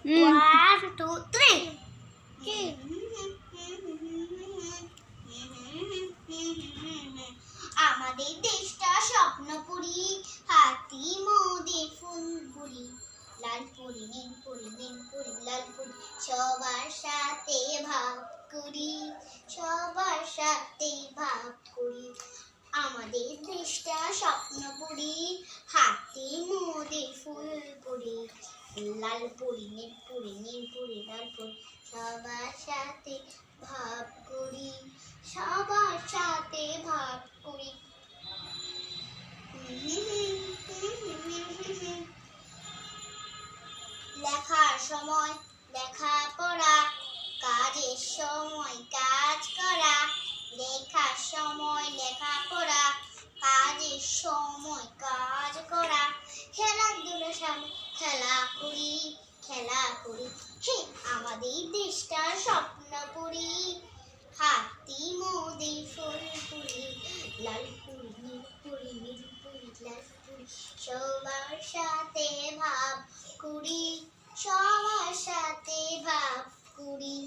One, two, three. আমাদের দেশটা স্বপ্নপুরী, হাতি মোদের ফুলপুরি, লালপুরি নীলপুরি নীলপুরি লালপুরি, সবার সাথে ভাব করি, সবার সাথে ভাব করি। আমাদের দেশটা স্বপ্নপুরী, হাতি মোদের ফুলপুরি, লালপুরি নীলপুরি নীলপুরি লালপুরি, সবার সাথে ভাব করি, সবার সাথে ভাব করি। লেখার সময় লেখাপড়া, কাজের সময় কাজ করা, লেখার সময় লেখাপড়া, কাজের সময় কাজ করা, খেলাধুলার সময় খেলা করি, খেলা করি। হে আমাদের দেশটা স্বপ্নপুরী, হাতি মোদের ফুলপুরি, লালপুরি নীলপুরি নীলপুরি লালপুরি, সবার সাথে ভাব করি, সবার সাথে ভাব করি।